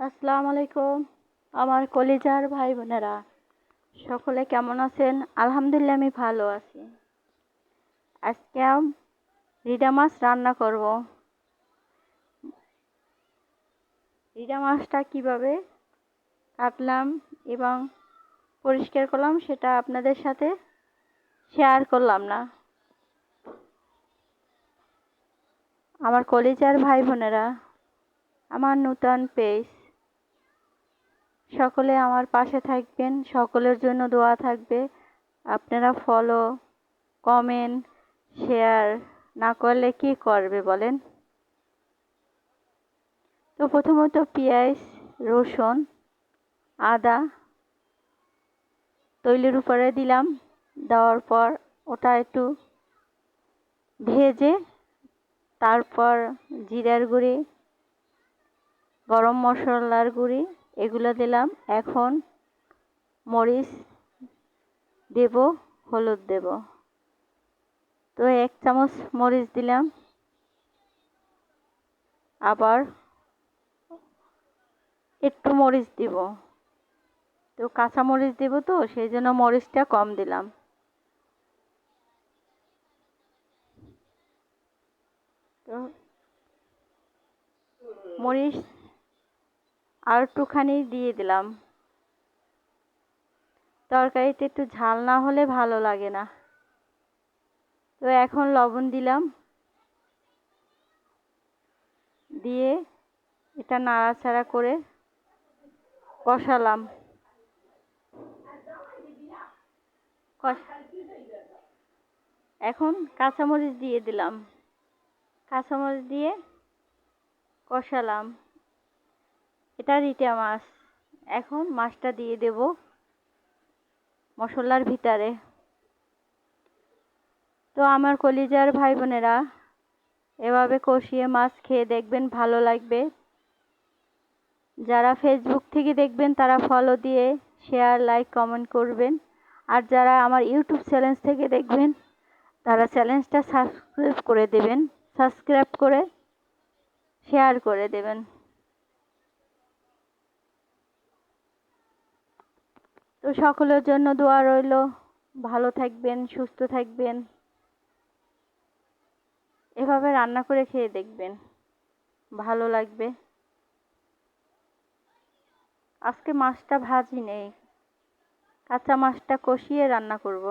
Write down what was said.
আসসালামু আলাইকুম আমার কলিজার ভাই বোনেরা, সকলে কেমন আছেন? আলহামদুলিল্লাহ আমি ভালো আছি। আজকে রিডা মাছ রান্না করব। রিডা মাছটা কিভাবে কাটলাম এবং পরিষ্কার করলাম সেটা আপনাদের সাথে শেয়ার করলাম না। আমার কলিজার ভাই বোনেরা, আমার নূতন পেজ, সকলে আমার পাশে থাকবেন, সকলের জন্য দোয়া থাকবে। আপনারা ফলো, কমেন্ট, শেয়ার না করলে কি করবে বলেন? তো প্রথমত পেঁয়াজ, রসুন, আদা তৈলের উপরে দিলাম। দেওয়ার পর ওটা একটু ভেজে তারপর জিরার গুঁড়ি, গরম মশলার গুঁড়ি এগুলো দিলাম। এখন মরিচ দেব, হলুদ দেব। তো 1 চামচ মরিচ দিলাম, আবার একটু মরিচ দিব। তো কাঁচা মরিচ দেব, তো সেই জন্য মরিচটা কম দিলাম। তো মরিচ আর একটুখানি দিয়ে দিলাম। তরকারিতে একটু ঝাল না হলে ভালো লাগে না। তো এখন লবণ দিলাম, দিয়ে এটা নাড়াচাড়া করে কষালাম। এখন কাঁচামরিচ দিয়ে দিলাম, কাঁচামরিচ দিয়ে কষালাম। এটা রিটা মাছ। এখন মাছটা দিয়ে দেব মশলার ভিতরে। তো আমার কলিজার ভাই বোনেরা, এভাবে কষিয়ে মাছ খেয়ে দেখবেন, ভালো লাগবে। যারা ফেসবুক থেকে দেখবেন তারা ফলো দিয়ে শেয়ার, লাইক, কমেন্ট করবেন। আর যারা আমার ইউটিউব চ্যানেল থেকে দেখবেন তারা চ্যানেলটা সাবস্ক্রাইব করে দেবেন, সাবস্ক্রাইব করে শেয়ার করে দেবেন। তো সকলের জন্য দোয়া রইল, ভালো থাকবেন, সুস্থ থাকবেন। এভাবে রান্না করে খেয়ে দেখবেন, ভালো লাগবে। আজকে মাছটা ভাজি নেই, কাঁচা মাছটা কষিয়ে রান্না করব।